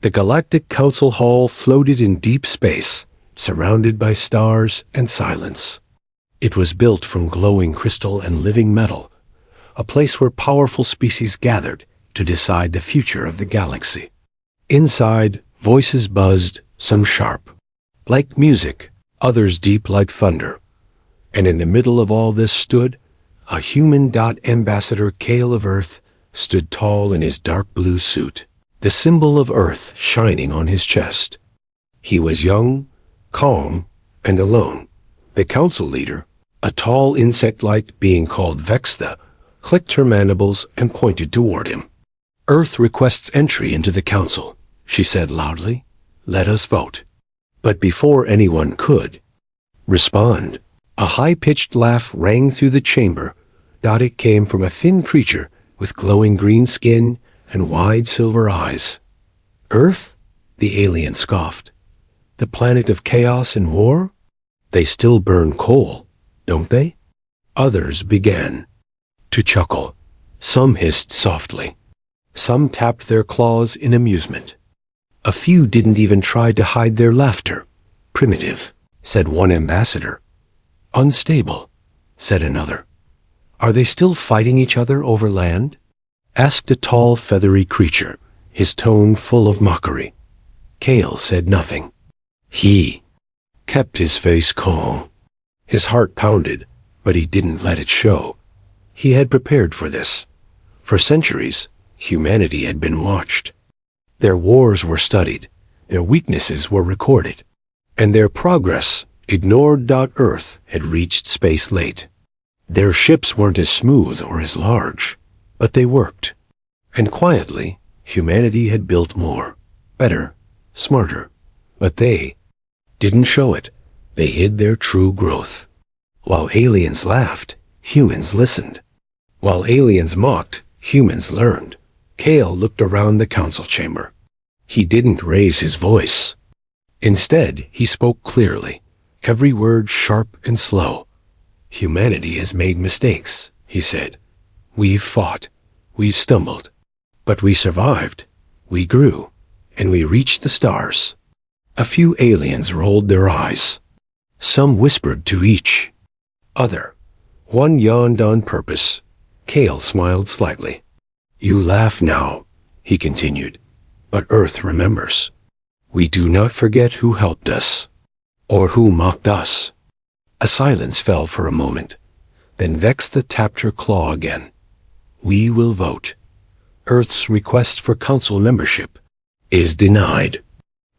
The Galactic Council Hall floated in deep space, surrounded by stars and silence. It was built from glowing crystal and living metal, a place where powerful species gathered to decide the future of the galaxy. Inside, voices buzzed, some sharp, like music, others deep like thunder. And in the middle of all this stood a human. Ambassador Kale of Earth stood tall in his dark blue suit, the symbol of Earth shining on his chest. He was young, calm, and alone. The council leader, a tall insect-like being called Vextha, clicked her mandibles and pointed toward him. Earth requests entry into the council, she said loudly. Let us vote. But before anyone could respond, a high-pitched laugh rang through the chamber. It came from a thin creature with glowing green skin and wide silver eyes. Earth? The alien scoffed. The planet of chaos and war? They still burn coal, don't they? Others began to chuckle. Some hissed softly. Some tapped their claws in amusement. A few didn't even try to hide their laughter. Primitive, said one ambassador. Unstable, said another. Are they still fighting each other over land? Asked a tall, feathery creature, his tone full of mockery. Kale said nothing. He kept his face calm. His heart pounded, but he didn't let it show. He had prepared for this. For centuries, humanity had been watched. Their wars were studied, their weaknesses were recorded, and their progress ignored. Earth had reached space late. Their ships weren't as smooth or as large, but they worked. And quietly, humanity had built more, better, smarter. But they didn't show it. They hid their true growth. While aliens laughed, humans listened. While aliens mocked, humans learned. Kale looked around the council chamber. He didn't raise his voice. Instead, he spoke clearly, every word sharp and slow. Humanity has made mistakes, he said. We've fought. We've stumbled. But we survived. We grew. And we reached the stars. A few aliens rolled their eyes. Some whispered to each other. One yawned on purpose. Kale smiled slightly. You laugh now, he continued, but Earth remembers. We do not forget who helped us, or who mocked us. A silence fell for a moment. Then Vextha tapped her claw again. We will vote. Earth's request for council membership is denied.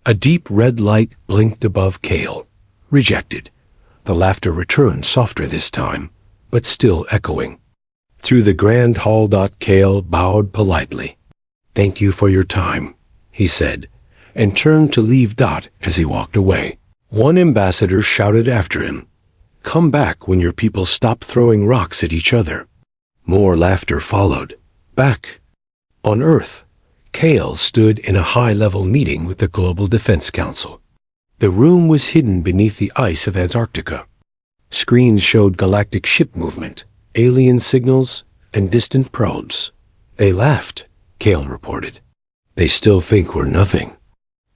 A deep red light blinked above Kale. Rejected. The laughter returned softer this time, but still echoing. Through the grand hall. Kale bowed politely. Thank you for your time, he said, and turned to leave. As he walked away, one ambassador shouted after him, Come back when your people stop throwing rocks at each other. More laughter followed. Back on Earth, Kale stood in a high-level meeting with the Global Defense Council. The room was hidden beneath the ice of Antarctica. Screens showed galactic ship movement, alien signals, and distant probes. They laughed, Kale reported. They still think we're nothing.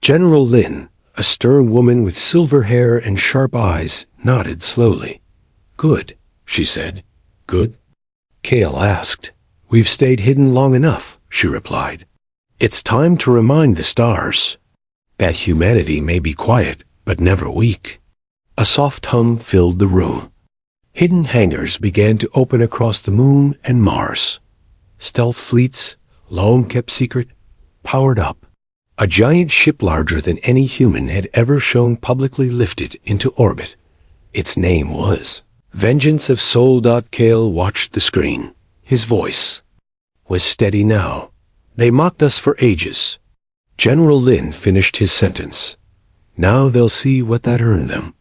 General Lin, a stern woman with silver hair and sharp eyes, nodded slowly. Good, she said. Good? Kale asked. We've stayed hidden long enough, she replied. It's time to remind the stars that humanity may be quiet, but never weak. A soft hum filled the room. Hidden hangars began to open across the moon and Mars. Stealth fleets, long kept secret, powered up. A giant ship larger than any human had ever shown publicly lifted into orbit. Its name was Vengeance of Soul. Kale watched the screen. His voice was steady now. They mocked us for ages. General Lin finished his sentence. Now they'll see what that earned them.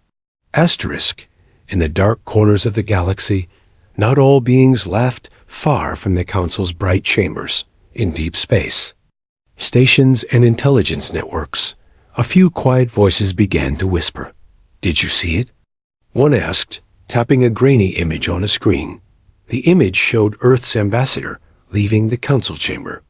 Asterisk. In the dark corners of the galaxy, not all beings laughed far from the Council's bright chambers in deep space. Stations and intelligence networks, a few quiet voices began to whisper. Did you see it? One asked, tapping a grainy image on a screen. The image showed Earth's ambassador leaving the council chamber.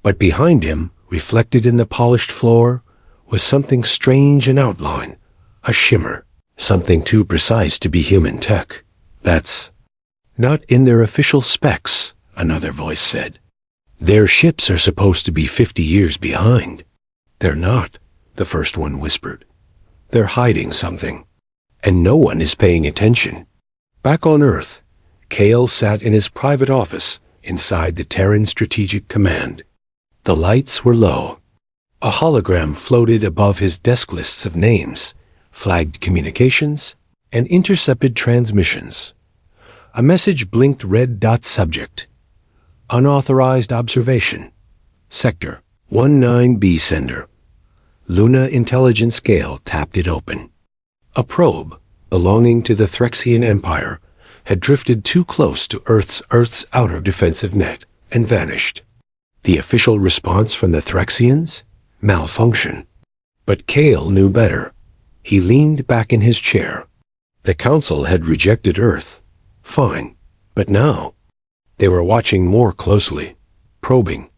But behind him, Reflected in the polished floor was something strange in outline, a shimmer, something too precise to be human tech. That's not in their official specs, another voice said. Their ships are supposed to be 50 years behind. They're not, the first one whispered. They're hiding something, and no one is paying attention. Back on Earth, Kale sat in his private office inside the Terran Strategic Command. The lights were low. A hologram floated above his desk lists of names, flagged communications, and intercepted transmissions. A message blinked red dot subject. Unauthorized observation. Sector 19B sender. Luna Intelligence Gale tapped it open. A probe, belonging to the Threxian Empire, had drifted too close to Earth's outer defensive net and vanished. The official response from the Threxians? Malfunction. But Kale knew better. He leaned back in his chair. The Council had rejected Earth. Fine. But now, they were watching more closely, probing,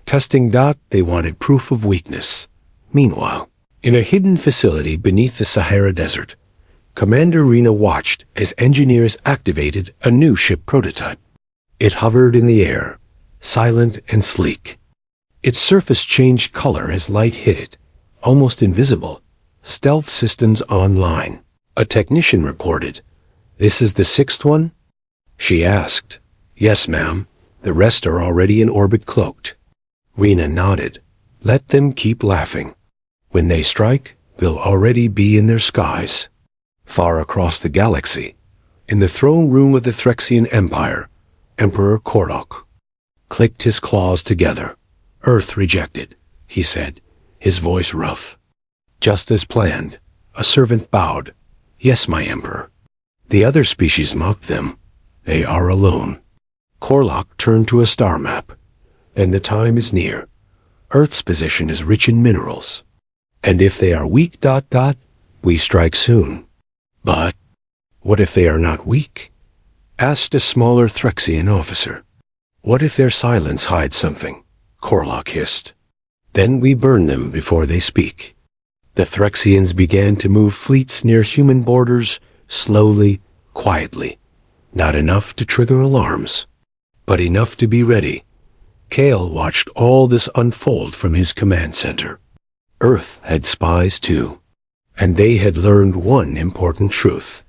testing. They wanted proof of weakness. Meanwhile, in a hidden facility beneath the Sahara Desert, Commander Rena watched as engineers activated a new ship prototype. It hovered in the air, silent and sleek. Its surface changed color as light hit it, almost invisible. Stealth systems online. A technician reported. "This is the sixth one?" She asked. "Yes, ma'am. The rest are already in orbit cloaked." Rena nodded. "Let them keep laughing. When they strike, we'll already be in their skies." Far across the galaxy, in the throne room of the Threxian Empire, Emperor Korlok clicked his claws together. "Earth rejected," he said, his voice rough. "Just as planned." A servant bowed. "Yes, my emperor." The other species mocked them. "They are alone." Korlok turned to a star map. "Then the time is near. Earth's position is rich in minerals. And if they are weak, we strike soon." "But what if they are not weak?" asked a smaller Threxian officer. "What if their silence hides something?" Korlok hissed. "Then we burn them before they speak." The Threxians began to move fleets near human borders, slowly, quietly. Not enough to trigger alarms, but enough to be ready. Kale watched all this unfold from his command center. Earth had spies too, and they had learned one important truth.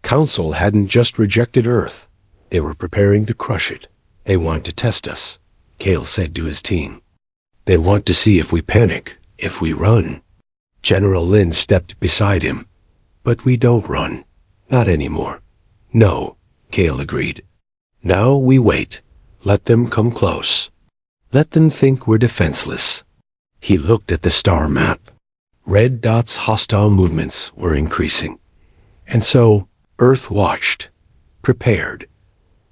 Council hadn't just rejected Earth. They were preparing to crush it. "They want to test us," Kale said to his team. "They want to see if we panic, if we run." General Lin stepped beside him. "But we don't run. Not anymore." "No," Kale agreed. "Now we wait. Let them come close. Let them think we're defenseless." He looked at the star map. Red dots' hostile movements were increasing. And so, Earth watched, prepared.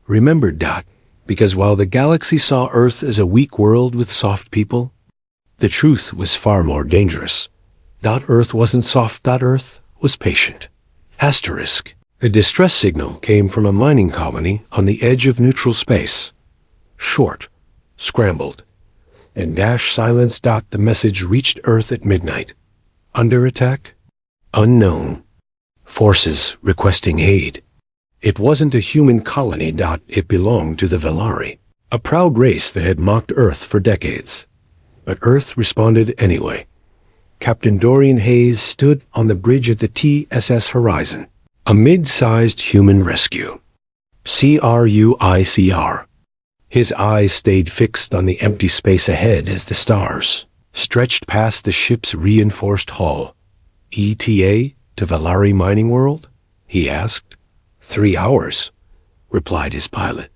Remembered, because while the galaxy saw Earth as a weak world with soft people, the truth was far more dangerous. Earth wasn't soft. Earth was patient. Asterisk. The distress signal came from a mining colony on the edge of neutral space. Short, scrambled, and silence. The message reached Earth at midnight. Under attack? Unknown. Forces requesting aid. It wasn't a human colony. It belonged to the Velari, a proud race that had mocked Earth for decades. But Earth responded anyway. Captain Dorian Hayes stood on the bridge of the TSS Horizon, a mid-sized human rescue. CRUICR. His eyes stayed fixed on the empty space ahead as the stars stretched past the ship's reinforced hull. "ETA to Velari Mining World?" he asked. 3 hours, replied his pilot.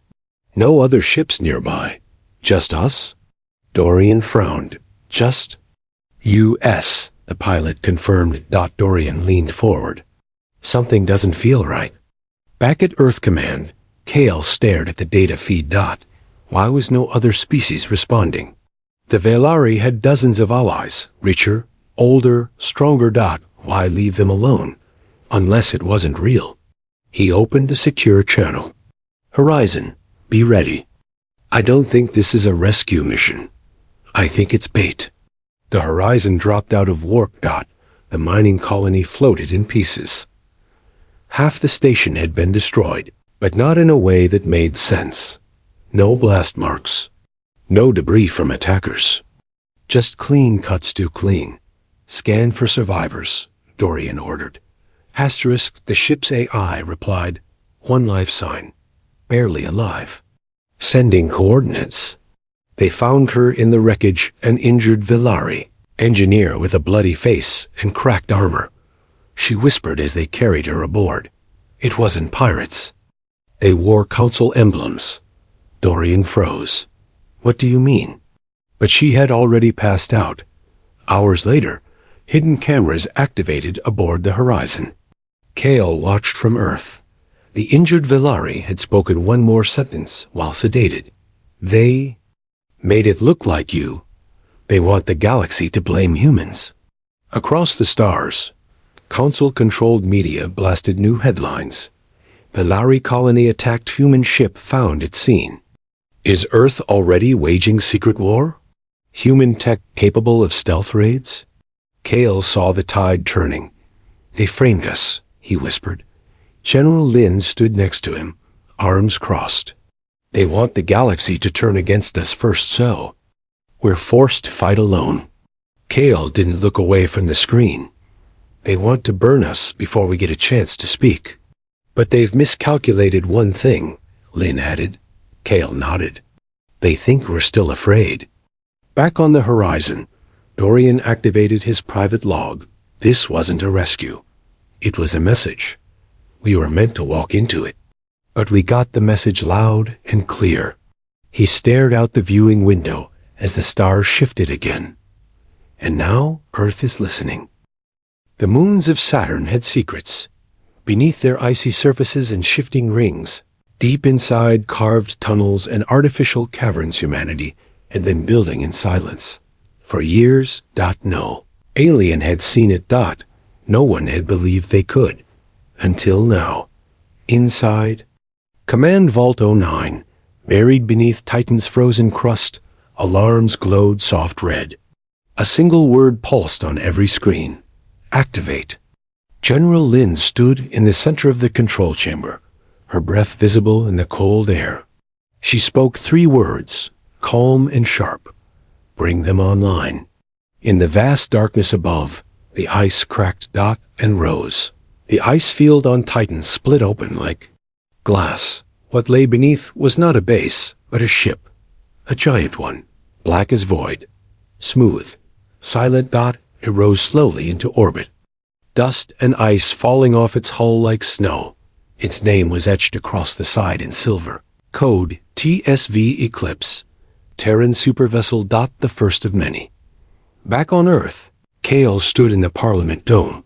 "No other ships nearby. Just us?" Dorian frowned. "Just US, the pilot confirmed. Dorian leaned forward. "Something doesn't feel right." Back at Earth Command, Kale stared at the data feed. Why was no other species responding? The Velari had dozens of allies, richer, older, stronger. Why leave them alone? Unless it wasn't real. He opened a secure channel. "Horizon, be ready. I don't think this is a rescue mission. I think it's bait. The horizon dropped out of warp. The mining colony floated in pieces. Half the station had been destroyed, but not in a way that made sense. No blast marks. No debris from attackers. Just clean cuts to clean. Scan for survivors, Dorian ordered. Asterisk, the ship's AI replied. One life sign. Barely alive. Sending coordinates. They found her in the wreckage, an injured Villari, engineer with a bloody face and cracked armor. She whispered as they carried her aboard. It wasn't pirates. They wore council emblems. Dorian froze. What do you mean? But she had already passed out. Hours later, hidden cameras activated aboard the Horizon. Kale watched from Earth. The injured Villari had spoken one more sentence while sedated. They made it look like you. They want the galaxy to blame humans. Across the stars, Council-controlled media blasted new headlines. Villari colony attacked human ship found at scene. Is Earth already waging secret war? Human tech capable of stealth raids? Kale saw the tide turning. They framed us, he whispered. General Lin stood next to him, arms crossed. They want the galaxy to turn against us first, so we're forced to fight alone. Kale didn't look away from the screen. They want to burn us before we get a chance to speak. But they've miscalculated one thing, Lin added. Kale nodded. They think we're still afraid. Back on the Horizon, Dorian activated his private log. This wasn't a rescue. It was a message. We were meant to walk into it. But we got the message loud and clear. He stared out the viewing window as the stars shifted again. And now Earth is listening. The moons of Saturn had secrets. Beneath their icy surfaces and shifting rings, deep inside carved tunnels and artificial caverns, humanity had been building in silence. For years, no alien had seen it. No one had believed they could. Until now. Inside, Command Vault 09, buried beneath Titan's frozen crust, alarms glowed soft red. A single word pulsed on every screen. Activate. General Lin stood in the center of the control chamber, her breath visible in the cold air. She spoke 3 words, calm and sharp. Bring them online. In the vast darkness above, the ice cracked and rose. The ice field on Titan split open like glass. What lay beneath was not a base, but a ship. A giant one, black as void. Smooth, silent. It rose slowly into orbit. Dust and ice falling off its hull like snow. Its name was etched across the side in silver. Code TSV Eclipse. Terran supervessel. The first of many. Back on Earth, Kale stood in the Parliament dome,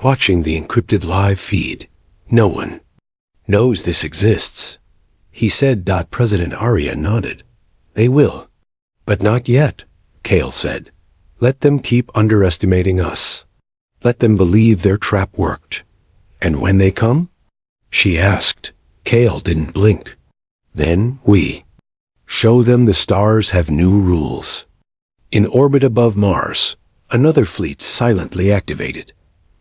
watching the encrypted live feed. No one knows this exists, he said. President Arya nodded. They will. But not yet, Kale said. Let them keep underestimating us. Let them believe their trap worked. And when they come? She asked. Kale didn't blink. Then we show them the stars have new rules. In orbit above Mars, another fleet silently activated.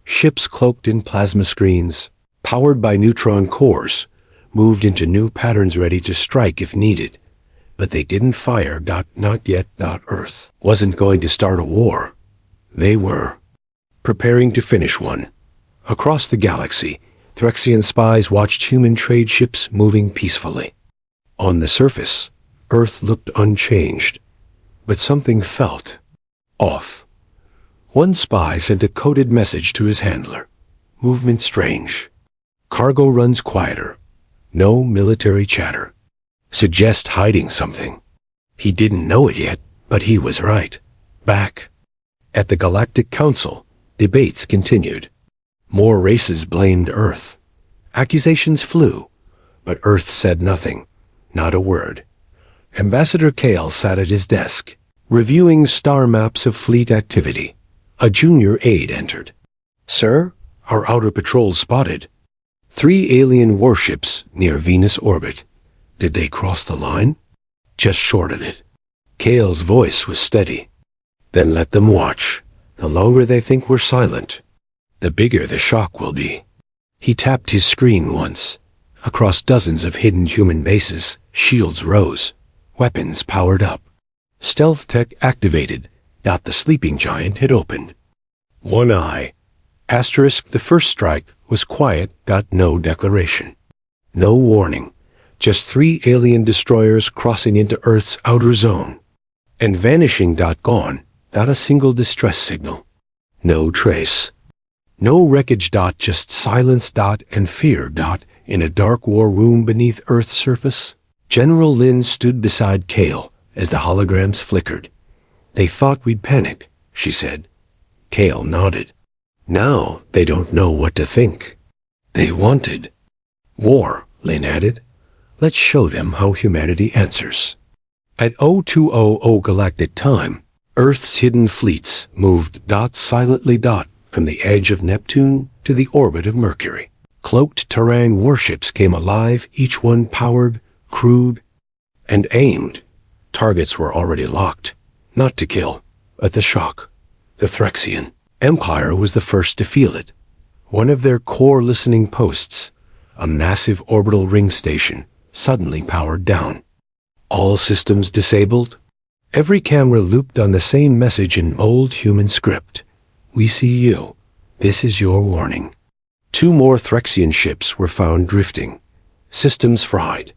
Ships cloaked in plasma screens, powered by neutron cores, moved into new patterns ready to strike if needed. But they didn't fire. Not yet. Earth wasn't going to start a war. They were preparing to finish one. Across the galaxy, Threxian spies watched human trade ships moving peacefully. On the surface, Earth looked unchanged. But something felt off. One spy sent a coded message to his handler. Movement strange. Cargo runs quieter. No military chatter. Suggest hiding something. He didn't know it yet, but he was right. Back at the Galactic Council, debates continued. More races blamed Earth. Accusations flew, but Earth said nothing, not a word. Ambassador Kale sat at his desk, reviewing star maps of fleet activity. A junior aide entered. Sir, our outer patrol spotted 3 alien warships near Venus orbit. Did they cross the line? Just short of it. Kale's voice was steady. Then let them watch. The longer they think we're silent, the bigger the shock will be. He tapped his screen once. Across dozens of hidden human bases, shields rose. Weapons powered up. Stealth tech activated. The sleeping giant had opened. One eye. Asterisk, the first strike was quiet. No declaration. No warning. Just 3 alien destroyers crossing into Earth's outer zone. And vanishing. Gone. Not a single distress signal. No trace. No wreckage. Just silence. And fear. In a dark war room beneath Earth's surface, General Lin stood beside Kale as the holograms flickered. They thought we'd panic, she said. Kale nodded. Now they don't know what to think. They wanted war, Lin added. Let's show them how humanity answers. At 0200 galactic time, Earth's hidden fleets moved silently from the edge of Neptune to the orbit of Mercury. Cloaked Terran warships came alive, each one powered, crewed, and aimed. Targets were already locked, not to kill, but to shock. The Threxian Empire was the first to feel it. One of their core listening posts, a massive orbital ring station, suddenly powered down. All systems disabled. Every camera looped on the same message in old human script. We see you. This is your warning. 2 more Threxian ships were found drifting. Systems fried.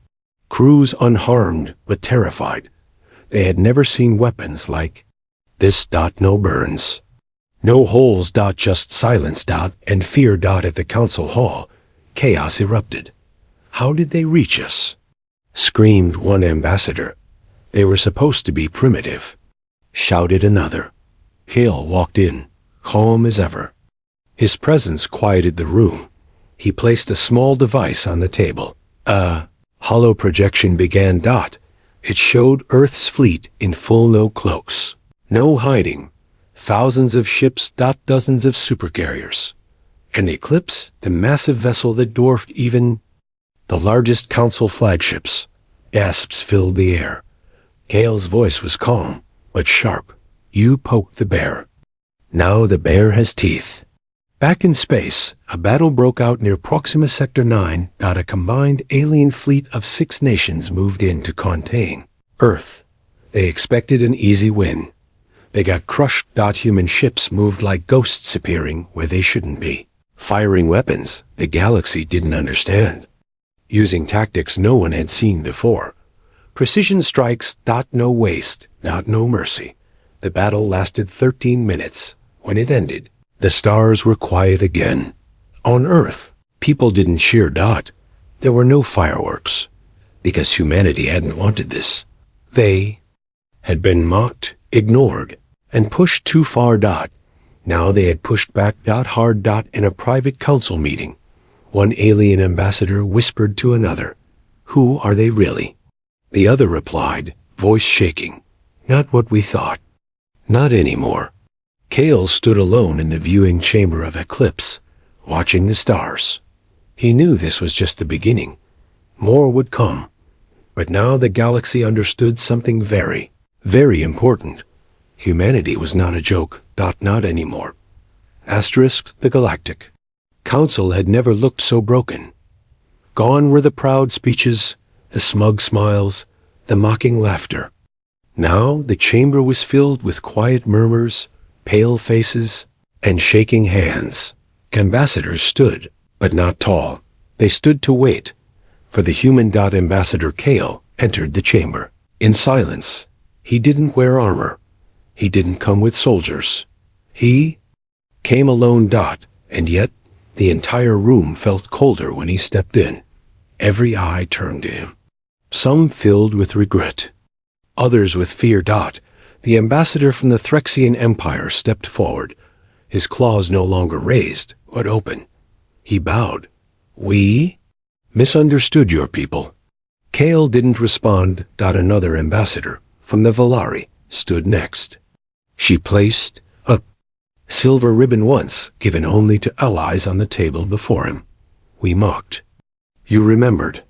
Crews unharmed but terrified. They had never seen weapons like this. No burns. No holes. Just silence. And fear. At the council hall, chaos erupted. How did they reach us? Screamed one ambassador. They were supposed to be primitive. Shouted another. Kale walked in, calm as ever. His presence quieted the room. He placed a small device on the table. A hollow projection began. It showed Earth's fleet in full, no cloaks. No hiding. Thousands of ships. Dozens of supercarriers. An Eclipse, the massive vessel that dwarfed even the largest council flagships. Gasps filled the air. Kale's voice was calm, but sharp. You poked the bear. Now the bear has teeth. Back in space, a battle broke out near Proxima Sector 9. A combined alien fleet of 6 nations moved in to contain Earth. They expected an easy win. They got crushed. Human ships moved like ghosts, appearing where they shouldn't be. Firing weapons the galaxy didn't understand. Using tactics no one had seen before. Precision strikes. No waste. No mercy. The battle lasted 13 minutes. When it ended, the stars were quiet again. On Earth, people didn't cheer. There were no fireworks, because humanity hadn't wanted this. They had been mocked, ignored, and pushed too far. Now they had pushed back. Hard. In a private council meeting, one alien ambassador whispered to another, "Who are they really?" The other replied, voice shaking, "Not what we thought. Not anymore." Kale stood alone in the viewing chamber of Eclipse, watching the stars. He knew this was just the beginning. More would come. But now the galaxy understood something very, very important. Humanity was not a joke. Not anymore. Asterisk, the Galactic Council had never looked so broken. Gone were the proud speeches, the smug smiles, the mocking laughter. Now the chamber was filled with quiet murmurs, pale faces, and shaking hands. Ambassadors stood, but not tall. They stood to wait, for the human. Ambassador Kale entered the chamber. In silence. He didn't wear armor. He didn't come with soldiers. He came alone. And yet, the entire room felt colder when he stepped in. Every eye turned to him. Some filled with regret. Others with fear. The ambassador from the Threxian Empire stepped forward, his claws no longer raised, but open. He bowed. "We misunderstood your people." Kale didn't respond. Another ambassador, from the Valari, stood next. She placed a silver ribbon once given only to allies on the table before him. "We mocked. You remembered.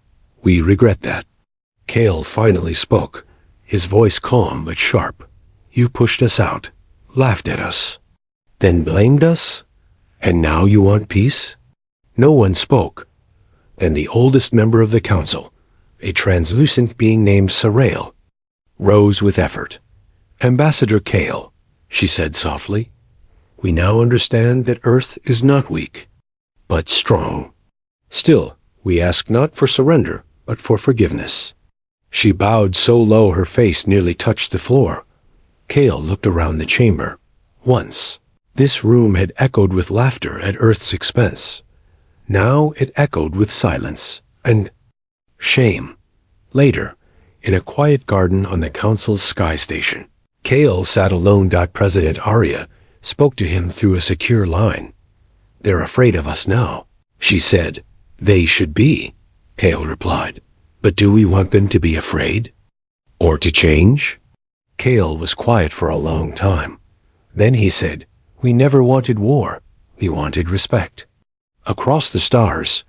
We regret that." Kale finally spoke. his voice calm but sharp. You pushed us out, laughed at us, then blamed us? And now you want peace? No one spoke. Then the oldest member of the council, a translucent being named Sarail, rose with effort. Ambassador Kale, she said softly, we now understand that Earth is not weak, but strong. Still, we ask not for surrender, but for forgiveness. She bowed so low her face nearly touched the floor. Kale looked around the chamber. Once, this room had echoed with laughter at Earth's expense. Now it echoed with silence and shame. Later, in a quiet garden on the council's sky station, Kale sat alone. President Arya spoke to him through a secure line. They're afraid of us now, she said. They should be, Kale replied. But do we want them to be afraid? Or to change? Kale was quiet for a long time. Then he said, we never wanted war. We wanted respect. Across the stars,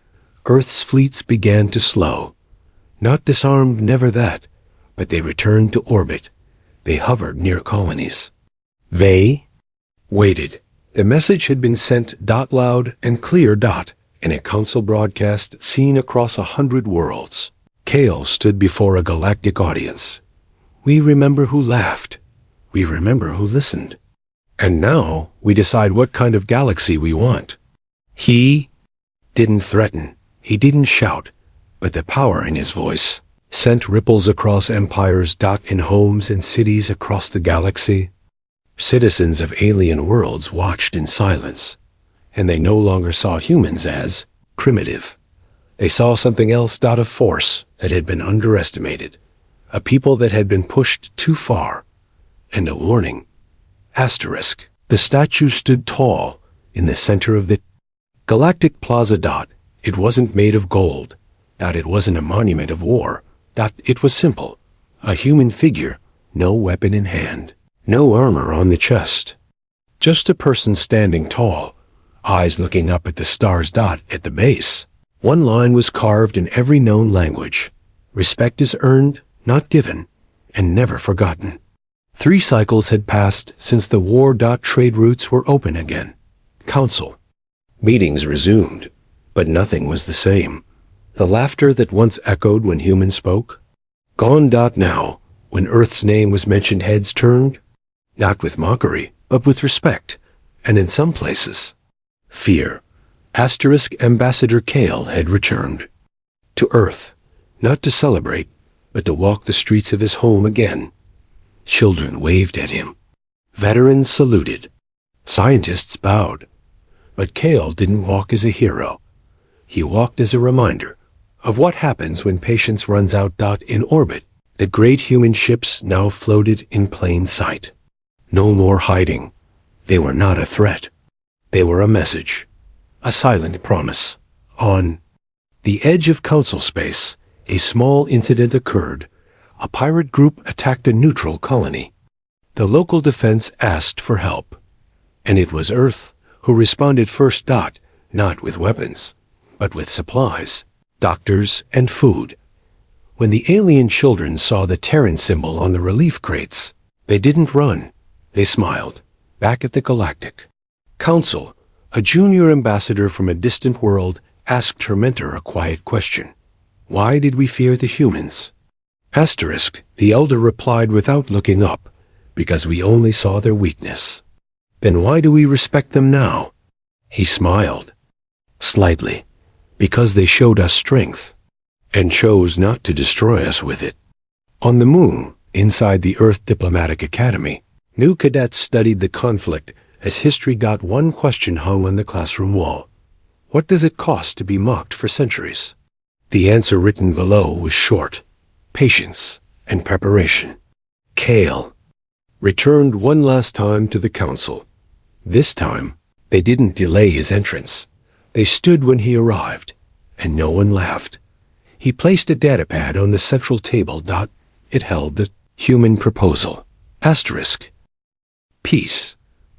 Earth's fleets began to slow. Not disarmed, never that, but they returned to orbit. They hovered near colonies. They waited. The message had been sent loud and clear in a council broadcast seen across 100 worlds. Kale stood before a galactic audience. We remember who laughed. We remember who listened. And now we decide what kind of galaxy we want. He didn't threaten. He didn't shout. But the power in his voice sent ripples across empires. In homes and cities across the galaxy, citizens of alien worlds watched in silence, and they no longer saw humans as primitive. They saw something else. A force that had been underestimated, a people that had been pushed too far, and a warning. Asterisk. The statue stood tall in the center of the Galactic Plaza. It wasn't made of gold. It wasn't a monument of war. It was simple. A human figure, no weapon in hand, no armor on the chest. Just a person standing tall, eyes looking up at the stars. At the base, one line was carved in every known language. Respect is earned, not given, and never forgotten. 3 cycles had passed since the war. Trade routes were open again. Council meetings resumed, but nothing was the same. The laughter that once echoed when humans spoke, gone. Now, when Earth's name was mentioned, heads turned, not with mockery, but with respect, and in some places, fear. Asterisk. Ambassador Kale had returned to Earth, not to celebrate, but to walk the streets of his home again. Children waved at him. Veterans saluted. Scientists bowed. But Kale didn't walk as a hero. He walked as a reminder of what happens when patience runs out. In orbit, the great human ships now floated in plain sight. No more hiding. They were not a threat. They were a message, a silent promise. On the edge of council space, a small incident occurred. A pirate group attacked a neutral colony. The local defense asked for help, and it was Earth who responded first. Not with weapons, but with supplies, doctors, and food. When the alien children saw the Terran symbol on the relief crates, they didn't run. They smiled, back at the Galactic Council. A junior ambassador from a distant world asked her mentor a quiet question. Why did we fear the humans? Asterisk. The elder replied without looking up, because we only saw their weakness. Then why do we respect them now? He smiled. Slightly. Because they showed us strength, and chose not to destroy us with it. On the moon, inside the Earth Diplomatic Academy, new cadets studied the conflict as history. One question hung on the classroom wall. What does it cost to be mocked for centuries? The answer written below was short. Patience and preparation. Kale returned one last time to the council. This time, they didn't delay his entrance. They stood when he arrived, and no one laughed. He placed a datapad on the central table. It held the human proposal. Asterisk. Peace,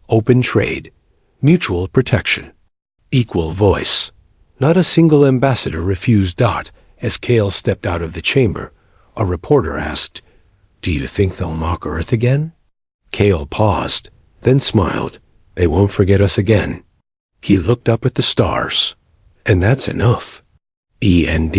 open trade, mutual protection, equal voice. Not a single ambassador refused. As Kale stepped out of the chamber, a reporter asked, Do you think they'll mock Earth again? Kale paused, then smiled. They won't forget us again. He looked up at the stars. And that's enough. END*.